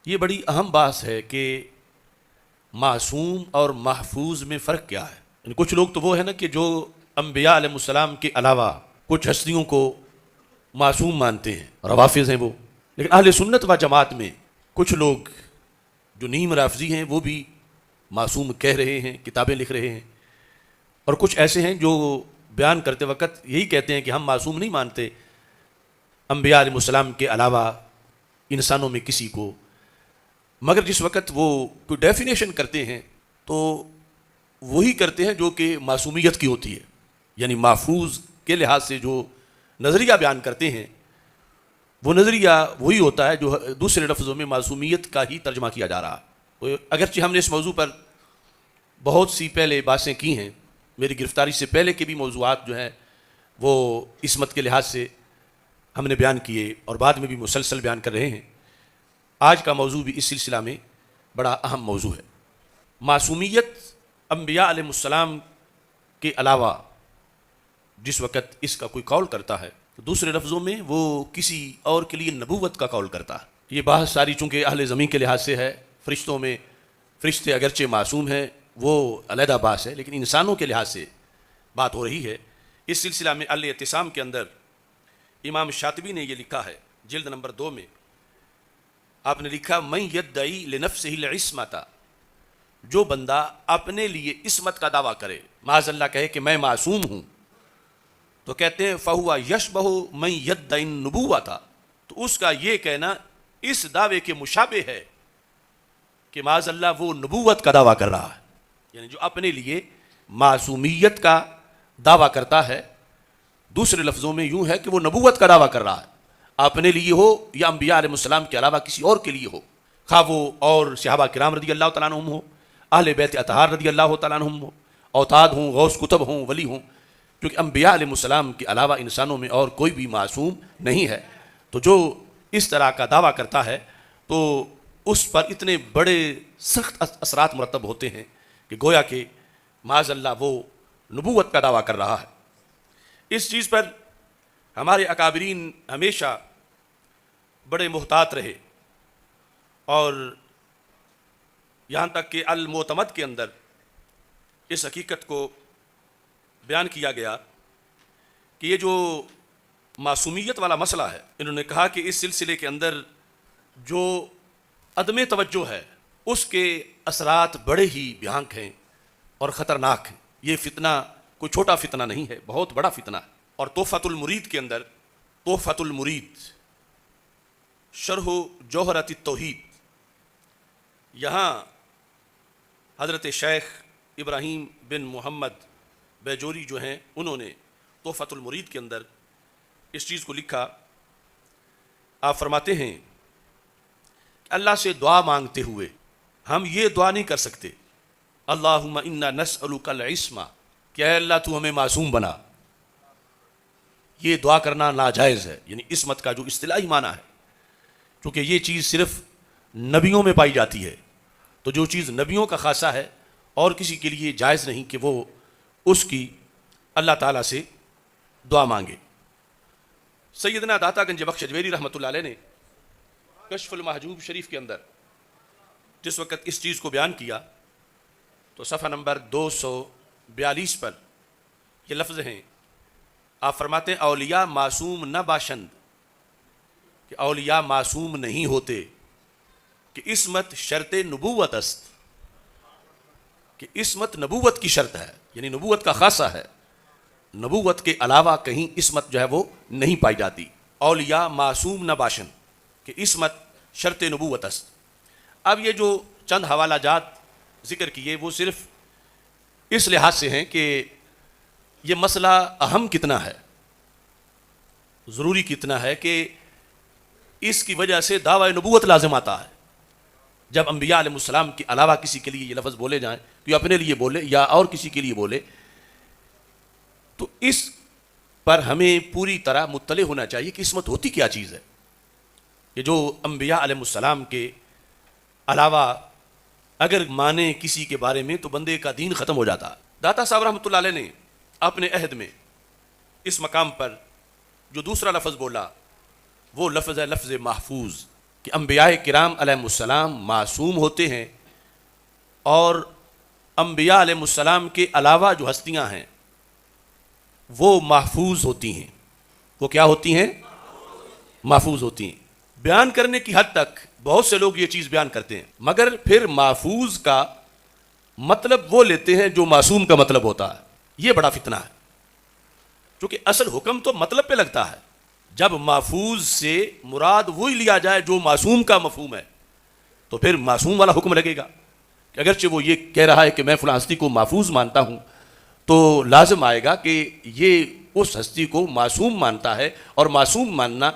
یہ بڑی اہم بات ہے کہ معصوم اور محفوظ میں فرق کیا ہے. یعنی کچھ لوگ تو وہ ہے نا کہ جو انبیاء علیہ السلام کے علاوہ کچھ ہستیوں کو معصوم مانتے ہیں، روافض ہیں وہ. لیکن اہل سنت و جماعت میں کچھ لوگ جو نیم رافضی ہیں وہ بھی معصوم کہہ رہے ہیں، کتابیں لکھ رہے ہیں. اور کچھ ایسے ہیں جو بیان کرتے وقت یہی کہتے ہیں کہ ہم معصوم نہیں مانتے انبیاء علیہ السلام کے علاوہ انسانوں میں کسی کو. مگر جس وقت وہ کوئی ڈیفینیشن کرتے ہیں تو وہی کرتے ہیں جو کہ معصومیت کی ہوتی ہے. یعنی محفوظ کے لحاظ سے جو نظریہ بیان کرتے ہیں وہ نظریہ وہی ہوتا ہے جو دوسرے لفظوں میں معصومیت کا ہی ترجمہ کیا جا رہا. اگرچہ ہم نے اس موضوع پر بہت سی پہلے باتیں کی ہیں، میری گرفتاری سے پہلے کے بھی موضوعات جو ہیں وہ عصمت کے لحاظ سے ہم نے بیان کیے اور بعد میں بھی مسلسل بیان کر رہے ہیں. آج کا موضوع بھی اس سلسلہ میں بڑا اہم موضوع ہے. معصومیت انبیاء علیہ السلام کے علاوہ جس وقت اس کا کوئی قول کرتا ہے تو دوسرے لفظوں میں وہ کسی اور کے لیے نبوت کا قول کرتا ہے. یہ بحث ساری چونکہ اہل زمین کے لحاظ سے ہے، فرشتوں میں فرشتے اگرچہ معصوم ہیں وہ علیحدہ بحث ہے، لیکن انسانوں کے لحاظ سے بات ہو رہی ہے. اس سلسلہ میں الاعتصام کے اندر امام شاطبی نے یہ لکھا ہے، جلد نمبر 2 میں آپ نے لکھا من یدعی لنفسہ العصمۃ، جو بندہ اپنے لیے عصمت کا دعویٰ کرے، معاذ اللہ کہے کہ میں معصوم ہوں، تو کہتے ہیں فہو یشبہ من یدعی النبوۃ، تو اس کا یہ کہنا اس دعوے کے مشابہ ہے کہ معاذ اللہ وہ نبوت کا دعویٰ کر رہا ہے. یعنی جو اپنے لیے معصومیت کا دعویٰ کرتا ہے، دوسرے لفظوں میں یوں ہے کہ وہ نبوت کا دعویٰ کر رہا ہے، اپنے لیے ہو یا انبیاء علیہ السلام کے علاوہ کسی اور کے لیے ہو، خواہ وہ اور صحابہ کرام رضی اللہ تعالیٰ عنہم ہو، اہل بیت اطہار رضی اللہ تعالیٰ عنہم ہو، اوتاد ہوں، غوث کتب ہوں، ولی ہوں. کیونکہ انبیاء علیہ السلام کے علاوہ انسانوں میں اور کوئی بھی معصوم نہیں ہے. تو جو اس طرح کا دعویٰ کرتا ہے تو اس پر اتنے بڑے سخت اثرات مرتب ہوتے ہیں کہ گویا کہ معاذ اللہ وہ نبوت کا دعویٰ کر رہا ہے. اس چیز پر ہمارے اکابرین ہمیشہ بڑے محتاط رہے، اور یہاں تک کہ المعتمد کے اندر اس حقیقت کو بیان کیا گیا کہ یہ جو معصومیت والا مسئلہ ہے، انہوں نے کہا کہ اس سلسلے کے اندر جو عدم توجہ ہے اس کے اثرات بڑے ہی بھیانک ہیں اور خطرناک ہیں. یہ فتنہ کوئی چھوٹا فتنہ نہیں ہے، بہت بڑا فتنہ ہے. اور تحفۃ المرید کے اندر، تحفۃ المرید شرح جوہرۃ التوحید، یہاں حضرت شیخ ابراہیم بن محمد بیجوری جو ہیں انہوں نے تحفۃ المرید کے اندر اس چیز کو لکھا. آپ فرماتے ہیں کہ اللہ سے دعا مانگتے ہوئے ہم یہ دعا نہیں کر سکتے اللہم انا نسألک العصمہ، کہ اے اللہ تو ہمیں معصوم بنا. یہ دعا کرنا ناجائز ہے. یعنی عصمت کا جو اصطلاحی معنی ہے، کیونکہ یہ چیز صرف نبیوں میں پائی جاتی ہے، تو جو چیز نبیوں کا خاصہ ہے اور کسی کے لیے جائز نہیں کہ وہ اس کی اللہ تعالیٰ سے دعا مانگے. سیدنا داتا گنج بخش اجمیری رحمۃ اللہ علیہ نے کشف المحجوب شریف کے اندر جس وقت اس چیز کو بیان کیا تو صفحہ نمبر 242 پر یہ لفظ ہیں. آپ فرماتے ہیں اولیاء معصوم نہ باشند، کہ اولیاء معصوم نہیں ہوتے، کہ عصمت شرط نبوت است، کہ عصمت نبوت کی شرط ہے، یعنی نبوت کا خاصہ ہے، نبوت کے علاوہ کہیں عصمت جو ہے وہ نہیں پائی جاتی. اولیاء معصوم نہ باشند، کہ عصمت شرط نبوت است. اب یہ جو چند حوالہ جات ذکر کیے وہ صرف اس لحاظ سے ہیں کہ یہ مسئلہ اہم کتنا ہے، ضروری کتنا ہے، کہ اس کی وجہ سے دعوی نبوت لازم آتا ہے. جب انبیاء علیہ السلام کے علاوہ کسی کے لیے یہ لفظ بولے جائیں تو یہ اپنے لیے بولے یا اور کسی کے لیے بولے، تو اس پر ہمیں پوری طرح مطلع ہونا چاہیے کہ عصمت ہوتی کیا چیز ہے. یہ جو انبیاء علیہ السلام کے علاوہ اگر مانے کسی کے بارے میں تو بندے کا دین ختم ہو جاتا. داتا صاحب رحمۃ اللہ علیہ نے اپنے عہد میں اس مقام پر جو دوسرا لفظ بولا وہ لفظ ہے لفظ محفوظ. کہ انبیاء کرام علیہ السلام معصوم ہوتے ہیں، اور انبیاء علیہ السلام کے علاوہ جو ہستیاں ہیں وہ محفوظ ہوتی ہیں۔ وہ کیا ہوتی ہیں؟ محفوظ ہوتی ہیں۔ بیان کرنے کی حد تک بہت سے لوگ یہ چیز بیان کرتے ہیں، مگر پھر محفوظ کا مطلب وہ لیتے ہیں جو معصوم کا مطلب ہوتا ہے۔ یہ بڑا فتنہ ہے، کیونکہ اصل حکم تو مطلب پہ لگتا ہے۔ جب محفوظ سے مراد وہی لیا جائے جو معصوم کا مفہوم ہے، تو پھر معصوم والا حکم لگے گا کہ اگرچہ وہ یہ کہہ رہا ہے کہ میں فلاں ہستی کو محفوظ مانتا ہوں، تو لازم آئے گا کہ یہ اس ہستی کو معصوم مانتا ہے، اور معصوم ماننا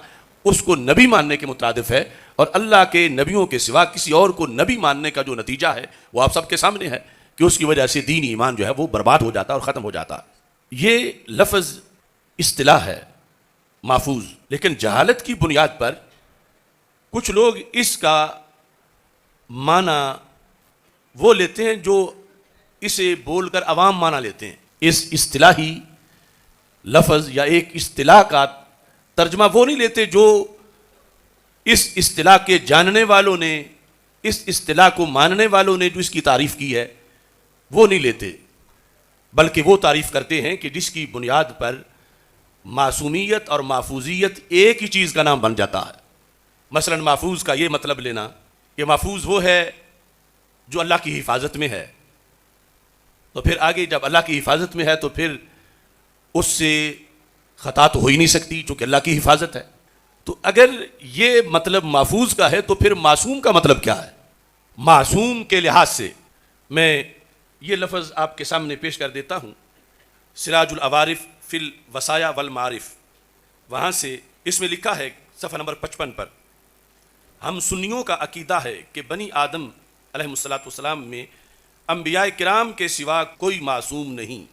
اس کو نبی ماننے کے مترادف ہے، اور اللہ کے نبیوں کے سوا کسی اور کو نبی ماننے کا جو نتیجہ ہے وہ آپ سب کے سامنے ہے کہ اس کی وجہ سے دین ایمان جو ہے وہ برباد ہو جاتا اور ختم ہو جاتا۔ یہ لفظ اصطلاح ہے محفوظ، لیکن جہالت کی بنیاد پر کچھ لوگ اس کا معنی وہ لیتے ہیں جو اسے بول کر عوام معنی لیتے ہیں۔ اس اصطلاحی لفظ یا ایک اصطلاح کا ترجمہ وہ نہیں لیتے جو اس اصطلاح کے جاننے والوں نے، اس اصطلاح کو ماننے والوں نے جو اس کی تعریف کی ہے وہ نہیں لیتے، بلکہ وہ تعریف کرتے ہیں کہ جس کی بنیاد پر معصومیت اور محفوظیت ایک ہی چیز کا نام بن جاتا ہے۔ مثلا محفوظ کا یہ مطلب لینا کہ محفوظ وہ ہے جو اللہ کی حفاظت میں ہے، تو پھر آگے جب اللہ کی حفاظت میں ہے تو پھر اس سے خطا تو ہو ہی نہیں سکتی چونکہ اللہ کی حفاظت ہے۔ تو اگر یہ مطلب محفوظ کا ہے تو پھر معصوم کا مطلب کیا ہے؟ معصوم کے لحاظ سے میں یہ لفظ آپ کے سامنے پیش کر دیتا ہوں، سراج العوارف فی الوصایا والمعارف، وہاں سے اس میں لکھا ہے صفحہ نمبر 55 پر، ہم سنیوں کا عقیدہ ہے کہ بنی آدم علیہ السلام میں انبیاء کرام کے سوا کوئی معصوم نہیں،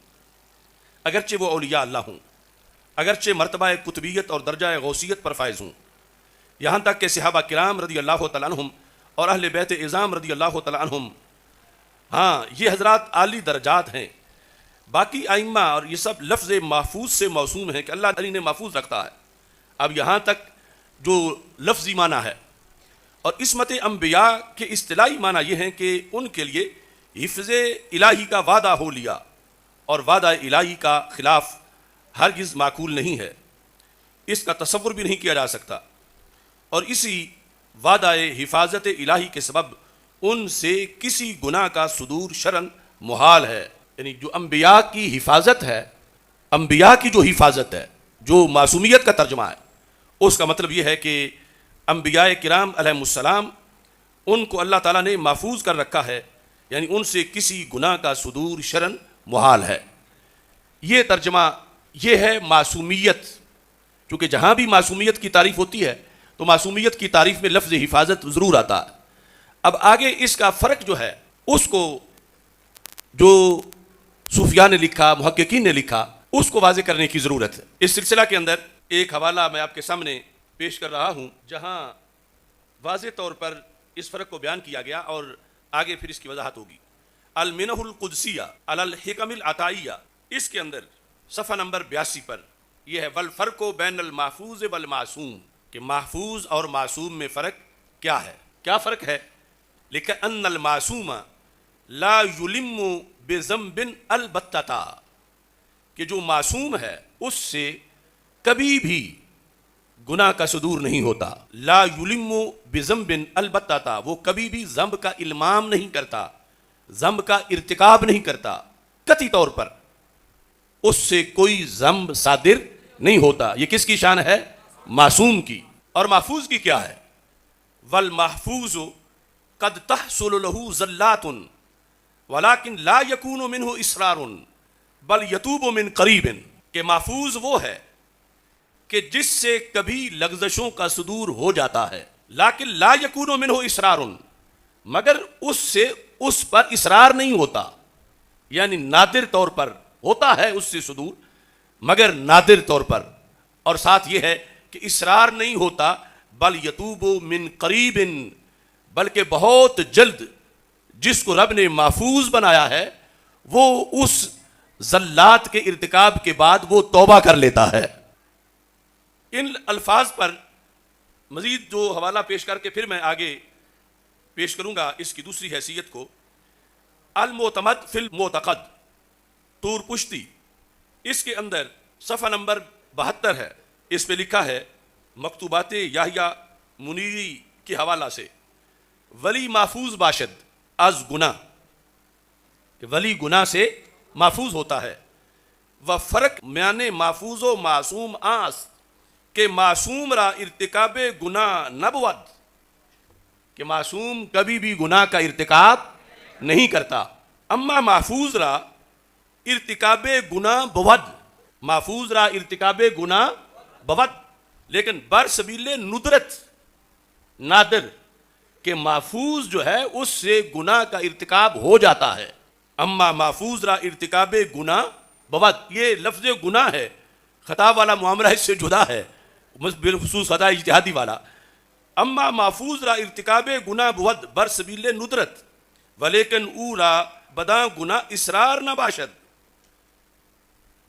اگرچہ وہ اولیاء اللہ ہوں، اگرچہ مرتبہ قطبیت اور درجہ غوثیت پر فائز ہوں، یہاں تک کہ صحابہ کرام رضی اللہ تعالیٰ عنہم اور اہل بیت اعظام رضی اللہ تعالیٰ عنہم، ہاں یہ حضرات عالی درجات ہیں۔ باقی ائمہ اور یہ سب لفظ محفوظ سے موسوم ہیں کہ اللہ تعالیٰ نے محفوظ رکھتا ہے۔ اب یہاں تک جو لفظی معنی ہے، اور عصمت انبیاء کے اصطلاحی معنی یہ ہیں کہ ان کے لیے حفظ الہی کا وعدہ ہو لیا، اور وعدہ الہی کا خلاف ہرگز معقول نہیں ہے، اس کا تصور بھی نہیں کیا جا سکتا، اور اسی وعدہ حفاظت الہی کے سبب ان سے کسی گناہ کا صدور شرعاً محال ہے۔ یعنی جو انبیاء کی حفاظت ہے، انبیاء کی جو حفاظت ہے، جو معصومیت کا ترجمہ ہے، اس کا مطلب یہ ہے کہ انبیاء کرام علیہ السلام ان کو اللہ تعالیٰ نے محفوظ کر رکھا ہے، یعنی ان سے کسی گناہ کا صدور شرعاً محال ہے۔ یہ ترجمہ یہ ہے معصومیت، کیونکہ جہاں بھی معصومیت کی تعریف ہوتی ہے تو معصومیت کی تعریف میں لفظ حفاظت ضرور آتا ہے۔ اب آگے اس کا فرق جو ہے اس کو جو صوفیاء نے لکھا، محققین نے لکھا، اس کو واضح کرنے کی ضرورت ہے۔ اس سلسلہ کے اندر ایک حوالہ میں آپ کے سامنے پیش کر رہا ہوں جہاں واضح طور پر اس فرق کو بیان کیا گیا، اور آگے پھر اس کی وضاحت ہوگی۔ المنہ القدسیہ علی الحکم العطائیہ، اس کے اندر صفحہ نمبر 82 پر یہ ہے والفرق بین المحفوظ والمعصوم، کہ محفوظ اور معصوم میں فرق کیا ہے؟ کیا فرق ہے؟ لکھا ان المعصوم لا یلم بذنب البتہ، کہ جو معصوم ہے اس سے کبھی بھی گناہ کا صدور نہیں ہوتا۔ لا یلم بذنب البتہ، وہ کبھی بھی ذنب کا المام نہیں کرتا، ذنب کا ارتکاب نہیں کرتا، قطعی طور پر اس سے کوئی ذنب صادر نہیں ہوتا۔ یہ کس کی شان ہے؟ معصوم کی۔ اور محفوظ کی کیا ہے؟ والمحفوظ قد تحصل له زلات ولكن لا يكون منه اصرار بل يتوب من قریب، کہ محفوظ وہ ہے کہ جس سے کبھی لغزشوں کا صدور ہو جاتا ہے، لیکن لا يكون منه اصرار، مگر اس سے اس پر اصرار نہیں ہوتا، یعنی نادر طور پر ہوتا ہے اس سے صدور مگر نادر طور پر، اور ساتھ یہ ہے کہ اصرار نہیں ہوتا، بل یتوب من قریب، بلکہ بہت جلد جس کو رب نے محفوظ بنایا ہے وہ اس زلات کے ارتکاب کے بعد وہ توبہ کر لیتا ہے۔ ان الفاظ پر مزید جو حوالہ پیش کر کے پھر میں آگے پیش کروں گا اس کی دوسری حیثیت کو، المعتمد فی المعتقد، طور پشتی، اس کے اندر صفحہ نمبر 72 ہے، اس پہ لکھا ہے مکتوبات یحییٰ منیری کے حوالہ سے، ولی محفوظ باشد از گناہ، کہ ولی گناہ سے محفوظ ہوتا ہے، و فرق میان محفوظ و معصوم آس، کہ معصوم را ارتکاب گناہ نہ بود، کہ معصوم کبھی بھی گناہ کا ارتکاب نہیں کرتا، اما محفوظ را ارتکاب گناہ بود، محفوظ را ارتکاب گناہ بود، لیکن بر سبیل ندرت، نادر، کہ محفوظ جو ہے اس سے گناہ کا ارتکاب ہو جاتا ہے، اما محفوظ را ارتکاب گناہ بود، یہ لفظ گناہ ہے، خطا والا معاملہ اس سے جدا ہے، بالخصوص خطا اجتہادی والا، اما محفوظ را ارتکاب گناہ بود بر سبیل ندرت، ولیکن او را بدا گناہ اصرار نہ باشد،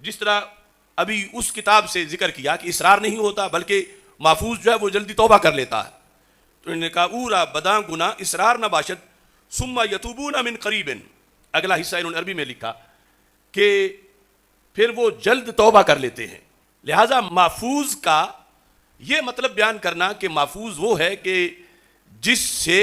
جس طرح ابھی اس کتاب سے ذکر کیا کہ اصرار نہیں ہوتا بلکہ محفوظ جو ہے وہ جلدی توبہ کر لیتا ہے، تو انہوں نے کہا او را بدا گناہ اصرار نہ باشد، ثم یتوبون من قریب، اگلا حصہ انہوں نے عربی میں لکھا کہ پھر وہ جلد توبہ کر لیتے ہیں۔ لہٰذا محفوظ کا یہ مطلب بیان کرنا کہ محفوظ وہ ہے کہ جس سے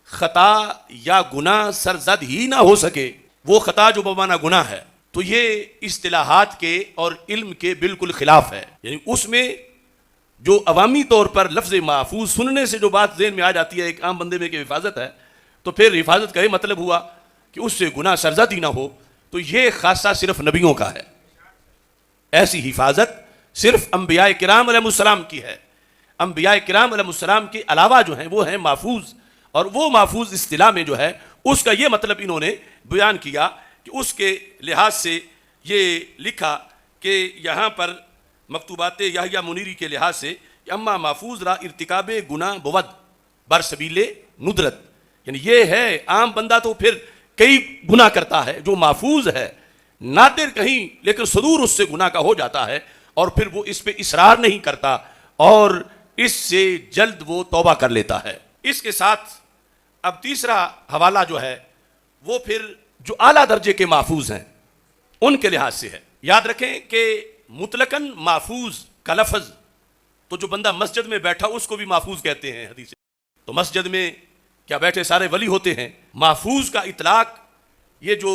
خطا یا گناہ سرزد ہی نہ ہو سکے، وہ خطا جو بمعنی گناہ ہے، تو یہ اصطلاحات کے اور علم کے بالکل خلاف ہے، یعنی اس میں جو عوامی طور پر لفظ محفوظ سننے سے جو بات ذہن میں آ جاتی ہے ایک عام بندے میں کہ حفاظت ہے، تو پھر حفاظت کا یہ مطلب ہوا کہ اس سے گناہ سرزد ہی نہ ہو، تو یہ خاصہ صرف نبیوں کا ہے، ایسی حفاظت صرف انبیاء کرام علیہ السلام کی ہے، انبیاء کرام علیہ السلام کے علاوہ جو ہیں وہ ہیں محفوظ، اور وہ محفوظ اصطلاح میں جو ہے اس کا یہ مطلب انہوں نے بیان کیا کہ اس کے لحاظ سے یہ لکھا کہ یہاں پر مکتوبات یحییٰ منیری کے لحاظ سے اما محفوظ را ارتکاب گناہ بود بر سبیل ندرت، یعنی یہ ہے عام بندہ تو پھر کئی گناہ کرتا ہے، جو محفوظ ہے نادر کہیں لیکن صدور اس سے گناہ کا ہو جاتا ہے، اور پھر وہ اس پہ اصرار نہیں کرتا اور اس سے جلد وہ توبہ کر لیتا ہے۔ اس کے ساتھ اب تیسرا حوالہ جو ہے وہ پھر جو اعلیٰ درجے کے محفوظ ہیں ان کے لحاظ سے ہے۔ یاد رکھیں کہ مطلقاً محفوظ کا لفظ تو جو بندہ مسجد میں بیٹھا اس کو بھی محفوظ کہتے ہیں حدیث، تو مسجد میں کیا بیٹھے سارے ولی ہوتے ہیں؟ محفوظ کا اطلاق یہ جو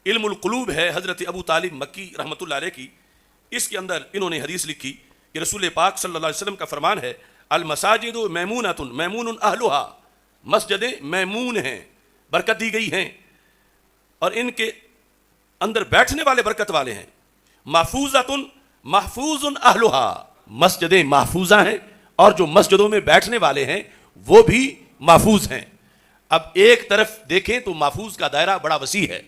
علم القلوب ہے حضرت ابو طالب مکی رحمۃ اللہ علیہ کی، اس کے اندر انہوں نے حدیث لکھی کہ رسول پاک صلی اللہ علیہ وسلم کا فرمان ہے، المساجد میمونۃ میمون اہلھا، مسجدیں میمون ہیں، برکت دی گئی ہیں اور ان کے اندر بیٹھنے والے برکت والے ہیں، محفوظۃ محفوظ اہلھا، مسجدیں محفوظہ ہیں اور جو مسجدوں میں بیٹھنے والے ہیں وہ بھی محفوظ ہیں۔ اب ایک طرف دیکھیں تو محفوظ کا دائرہ بڑا وسیع ہے،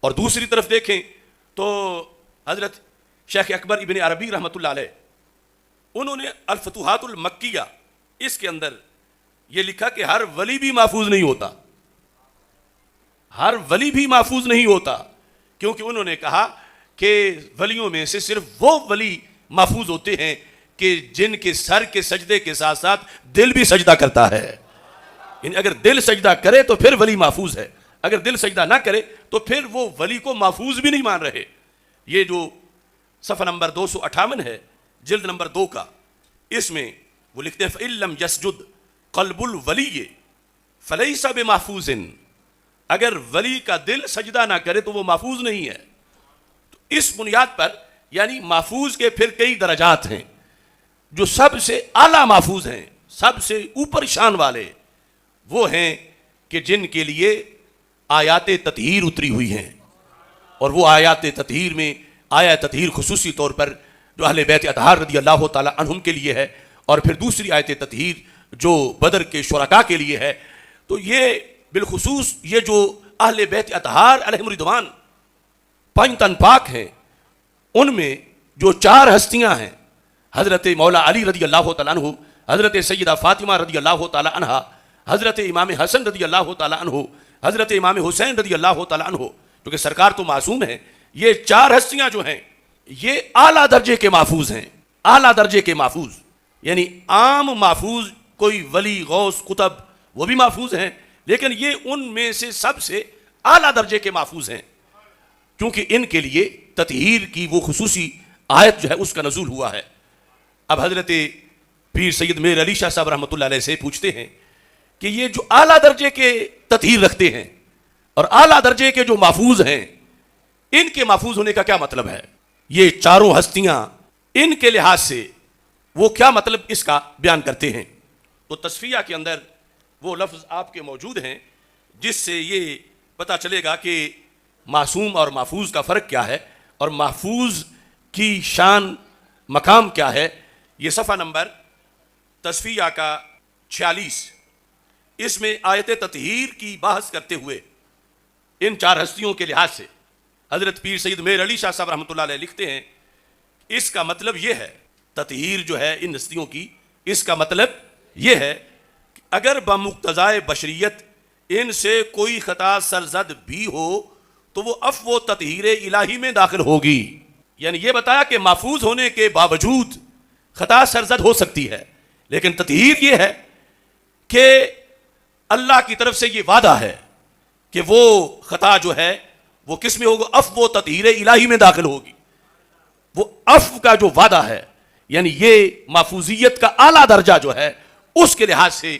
اور دوسری طرف دیکھیں تو حضرت شیخ اکبر ابن عربی رحمۃ اللہ علیہ انہوں نے الفتوحات المکیہ اس کے اندر یہ لکھا کہ ہر ولی بھی محفوظ نہیں ہوتا، ہر ولی بھی محفوظ نہیں ہوتا، کیونکہ انہوں نے کہا کہ ولیوں میں سے صرف وہ ولی محفوظ ہوتے ہیں کہ جن کے سر کے سجدے کے ساتھ ساتھ دل بھی سجدہ کرتا ہے، یعنی اگر دل سجدہ کرے تو پھر ولی محفوظ ہے، اگر دل سجدہ نہ کرے تو پھر وہ ولی کو محفوظ بھی نہیں مان رہے۔ یہ جو صفحہ نمبر 258 ہے جلد نمبر 2 کا، اس میں وہ لکھتے ہیں فَإِن لَمْ يَسْجُدْ قَلْبُ الْوَلِيِّ فَلَيْسَ بِمَحْفُوظٍ، اگر ولی کا دل سجدہ نہ کرے تو وہ محفوظ نہیں ہے۔ تو اس بنیاد پر یعنی محفوظ کے پھر کئی درجات ہیں، جو سب سے اعلیٰ محفوظ ہیں، سب سے اوپر شان والے وہ ہیں کہ جن کے لیے آیات تطہیر اتری ہوئی ہیں، اور وہ آیات تطہیر میں آیت تطہیر خصوصی طور پر جو اہل بیت اطہار رضی اللہ تعالی عنہم کے لیے ہے، اور پھر دوسری آیت تطہیر جو بدر کے شرکاء کے لیے ہے، تو یہ بالخصوص یہ جو اہل بیت اطہار علیہم رضوان پنج تن پاک ہیں، ان میں جو 4 ہستیاں ہیں، حضرت مولا علی رضی اللہ تعالیٰ عنہ، حضرت سیدہ فاطمہ رضی اللہ تعالیٰ عنہ، حضرت امام حسن رضی اللہ تعالیٰ عنہ، حضرت امام حسین رضی اللہ تعالیٰ عنہ، کیونکہ سرکار تو معصوم ہیں، یہ 4 ہستیاں جو ہیں یہ اعلیٰ درجے کے محفوظ ہیں، اعلیٰ درجے کے محفوظ۔ یعنی عام محفوظ کوئی ولی غوث قطب وہ بھی محفوظ ہیں، لیکن یہ ان میں سے سب سے اعلیٰ درجے کے محفوظ ہیں، کیونکہ ان کے لیے تطہیر کی وہ خصوصی آیت جو ہے اس کا نزول ہوا ہے۔ اب حضرت پیر سید میر علی شاہ صاحب رحمۃ اللہ علیہ سے پوچھتے ہیں کہ یہ جو اعلیٰ درجے کے تطہیر رکھتے ہیں اور اعلیٰ درجے کے جو محفوظ ہیں، ان کے محفوظ ہونے کا کیا مطلب ہے؟ یہ چاروں ہستیاں ان کے لحاظ سے وہ کیا مطلب اس کا بیان کرتے ہیں؟ تو تصفیہ کے اندر وہ لفظ آپ کے موجود ہیں جس سے یہ پتہ چلے گا کہ معصوم اور محفوظ کا فرق کیا ہے اور محفوظ کی شان مقام کیا ہے۔ یہ صفحہ نمبر تصفیہ کا 46، اس میں آیت تطہیر کی بحث کرتے ہوئے ان چار ہستیوں کے لحاظ سے حضرت پیر سید میر علی شاہ صاحب رحمۃ اللہ علیہ لکھتے ہیں، اس کا مطلب یہ ہے، تطہیر جو ہے ان ہستیوں کی، اس کا مطلب یہ ہے کہ اگر بمقتضائے بشریت ان سے کوئی خطا سرزد بھی ہو تو وہ عفو و تطہیر الہی میں داخل ہوگی۔ یعنی یہ بتایا کہ محفوظ ہونے کے باوجود خطا سرزد ہو سکتی ہے، لیکن تطہیر یہ ہے کہ اللہ کی طرف سے یہ وعدہ ہے کہ وہ خطا جو ہے وہ کس میں ہوگا؟ عفو و تطہیر الہی میں داخل ہوگی۔ وہ عفو کا جو وعدہ ہے، یعنی یہ محفوظیت کا اعلیٰ درجہ جو ہے اس کے لحاظ سے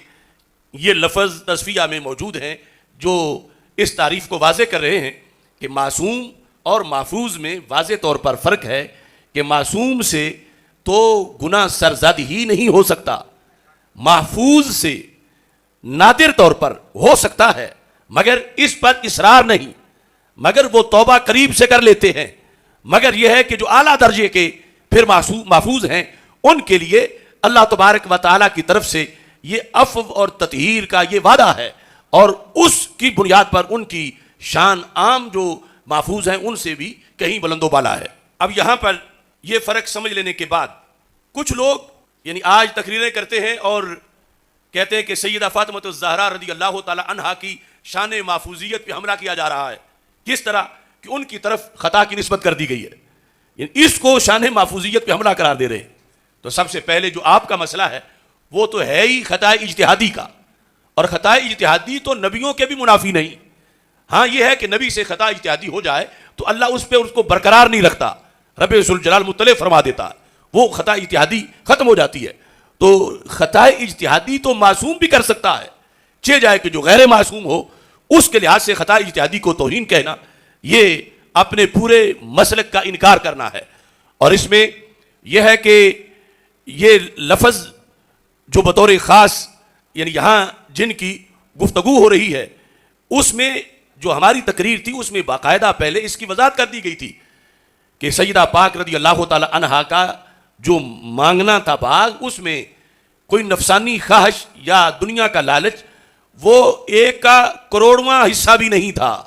یہ لفظ تصفیہ میں موجود ہیں جو اس تعریف کو واضح کر رہے ہیں کہ معصوم اور محفوظ میں واضح طور پر فرق ہے کہ معصوم سے تو گناہ سرزد ہی نہیں ہو سکتا، محفوظ سے نادر طور پر ہو سکتا ہے مگر اس پر اصرار نہیں، مگر وہ توبہ قریب سے کر لیتے ہیں۔ مگر یہ ہے کہ جو اعلیٰ درجے کے پھر محفوظ ہیں ان کے لیے اللہ تبارک و تعالیٰ کی طرف سے یہ عفو اور تطہیر کا یہ وعدہ ہے، اور اس کی بنیاد پر ان کی شان عام جو محفوظ ہیں ان سے بھی کہیں بلند و بالا ہے۔ اب یہاں پر یہ فرق سمجھ لینے کے بعد کچھ لوگ یعنی آج تقریریں کرتے ہیں اور کہتے ہیں کہ سیدہ فاطمہ الزہرا رضی اللہ تعالی عنہا کی شان محفوظیت پہ حملہ کیا جا رہا ہے، کس طرح کہ ان کی طرف خطا کی نسبت کر دی گئی ہے، یعنی اس کو شان محفوظیت پہ حملہ قرار دے رہے ہیں۔ تو سب سے پہلے جو آپ کا مسئلہ ہے وہ تو ہے ہی خطا اجتہادی کا، اور خطا اجتہادی تو نبیوں کے بھی منافی نہیں۔ ہاں یہ ہے کہ نبی سے خطا اجتہادی ہو جائے تو اللہ اس پہ اس کو برقرار نہیں رکھتا، رب ذوالجلال مطلع فرما دیتا ہے، وہ خطا اجتہادی ختم ہو جاتی ہے۔ تو خطا اجتہادی تو معصوم بھی کر سکتا ہے، چہ جائے کہ جو غیر معصوم ہو اس کے لحاظ سے خطا اجتہادی کو توہین کہنا یہ اپنے پورے مسلک کا انکار کرنا ہے۔ اور اس میں یہ ہے کہ یہ لفظ جو بطور خاص یعنی یہاں جن کی گفتگو ہو رہی ہے اس میں جو ہماری تقریر تھی اس میں باقاعدہ پہلے اس کی وضاحت کر دی گئی تھی کہ سیدہ پاک رضی اللہ تعالی عنہا کا جو مانگنا تھا باغ، اس میں کوئی نفسانی خواہش یا دنیا کا لالچ وہ 1 کا کروڑواں حصہ بھی نہیں تھا،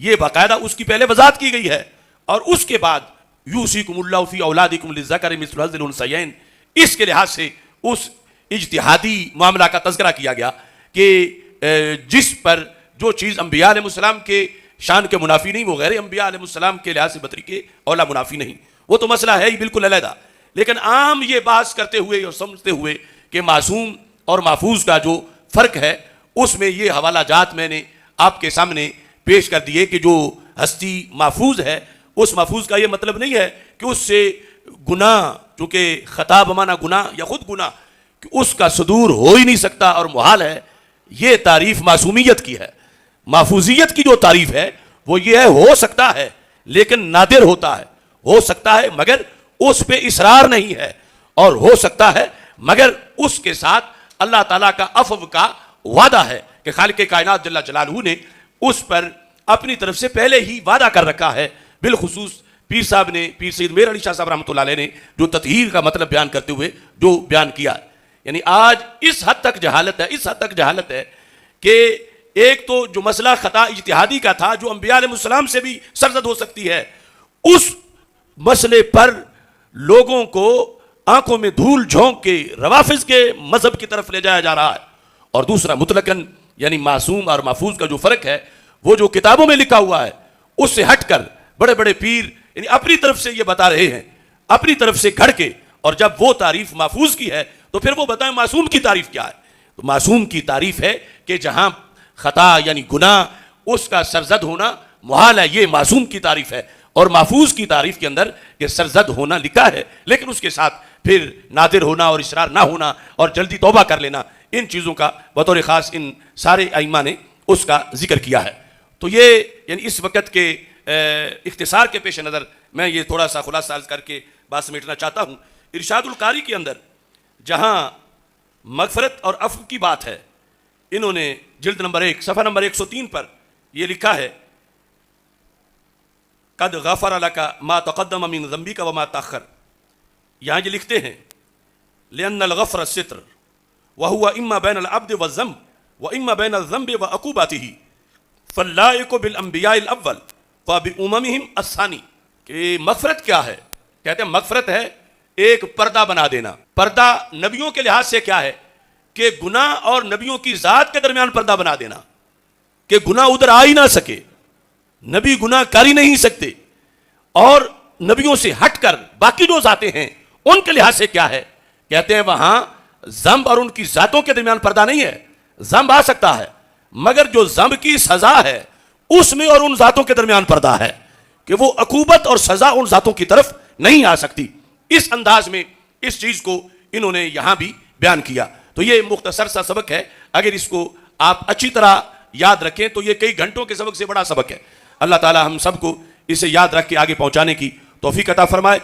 یہ باقاعدہ اس کی پہلے وضاحت کی گئی ہے۔ اور اس کے بعد یوصیکم اللہ فی اولادکم للذکر مثل حظ الانثیین، اس کے لحاظ سے اس اجتہادی معاملہ کا تذکرہ کیا گیا کہ جس پر جو چیز انبیاء علیہ السلام کے شان کے منافی نہیں وہ غیر انبیاء علیہ السلام کے لحاظ سے بطریق اولا منافی نہیں، وہ تو مسئلہ ہے ہی بالکل علیحدہ۔ لیکن عام یہ بات کرتے ہوئے اور سمجھتے ہوئے کہ معصوم اور محفوظ کا جو فرق ہے اس میں یہ حوالہ جات میں نے آپ کے سامنے پیش کر دیے کہ جو ہستی محفوظ ہے اس محفوظ کا یہ مطلب نہیں ہے کہ اس سے گناہ، چونکہ خطا بمانا گناہ یا خود گناہ، کہ اس کا صدور ہو ہی نہیں سکتا اور محال ہے، یہ تعریف معصومیت کی ہے۔ محفوظیت کی جو تعریف ہے وہ یہ ہے ہو سکتا ہے لیکن نادر ہوتا ہے، ہو سکتا ہے مگر اس پہ اصرار نہیں ہے، اور ہو سکتا ہے مگر اس کے ساتھ اللہ تعالیٰ کا عفو کا وعدہ ہے کہ خالق کائنات جل جلالہ نے اس پر اپنی طرف سے پہلے ہی وعدہ کر رکھا ہے۔ بالخصوص پیر صاحب نے، پیر سید میر علی شاہ صاحب رحمۃ اللہ علیہ نے جو تطہیر کا مطلب بیان کرتے ہوئے جو بیان کیا، یعنی آج اس حد تک جہالت ہے کہ ایک تو جو مسئلہ خطا اجتہادی کا تھا جو انبیاء علیہ السلام سے بھی سرزد ہو سکتی ہے، اس مسئلے پر لوگوں کو آنکھوں میں دھول جھونک کے روافض کے مذہب کی طرف لے جایا جا رہا ہے۔ اور دوسرا مطلقاً یعنی معصوم اور محفوظ کا جو فرق ہے وہ جو کتابوں میں لکھا ہوا ہے اس سے ہٹ کر بڑے بڑے پیر یعنی اپنی طرف سے یہ بتا رہے ہیں، اپنی طرف سے گھڑ کے، اور جب وہ تعریف محفوظ کی ہے تو پھر وہ بتائیں معصوم کی تعریف کیا ہے؟ تو معصوم کی تعریف ہے کہ جہاں خطا یعنی گناہ اس کا سرزد ہونا محال ہے، یہ معصوم کی تعریف ہے. اور محفوظ کی تعریف کے اندر یہ سرزد ہونا لکھا ہے، لیکن اس کے ساتھ پھر نادر ہونا اور اصرار نہ ہونا اور جلدی توبہ کر لینا، ان چیزوں کا بطور خاص ان سارے ائمہ نے اس کا ذکر کیا ہے. تو یہ یعنی اس وقت کے اختصار کے پیش نظر میں یہ تھوڑا سا خلاصہ عرض کر کے بات سمیٹنا چاہتا ہوں. ارشاد القاری کے اندر جہاں مغفرت اور عفو کی بات ہے، انہوں نے جلد نمبر 1 صفحہ نمبر 103 پر یہ لکھا ہے، قد غفر لک ما تقدم من ذنبک وما تاخر. یہاں یہ لکھتے ہیں لأن الغفر الستر وهو اما بین العبد والذنب واما بین الذنب وعقوبته فاللائق بالانبیاء الاول فباممهم الثانی. کہ مغفرت کیا ہے؟ کہتے ہیں مغفرت ہے ایک پردہ بنا دینا. پردہ نبیوں کے لحاظ سے کیا ہے کہ گناہ اور نبیوں کی ذات کے درمیان پردہ بنا دینا کہ گناہ ادھر آ ہی نہ سکے، نبی گناہ کر ہی نہیں سکتے. اور نبیوں سے ہٹ کر باقی جو ذاتیں ہیں ان کے لحاظ سے کیا ہے؟ کہتے ہیں وہاں ذنب اور ان کی ذاتوں کے درمیان پردہ نہیں ہے. ذنب آ سکتا ہے مگر جو ذنب کی سزا ہے اس میں اور ان ذاتوں کے درمیان پردہ ہے کہ وہ عقوبت اور سزا ان ذاتوں کی طرف نہیں آ سکتی. اس انداز میں اس چیز کو انہوں نے یہاں بھی بیان کیا. تو یہ مختصر سا سبق ہے، اگر اس کو آپ اچھی طرح یاد رکھیں تو یہ کئی گھنٹوں کے سبق سے بڑا سبق ہے. اللہ تعالی ہم سب کو اسے یاد رکھ کے آگے پہنچانے کی توفیق عطا فرمائے.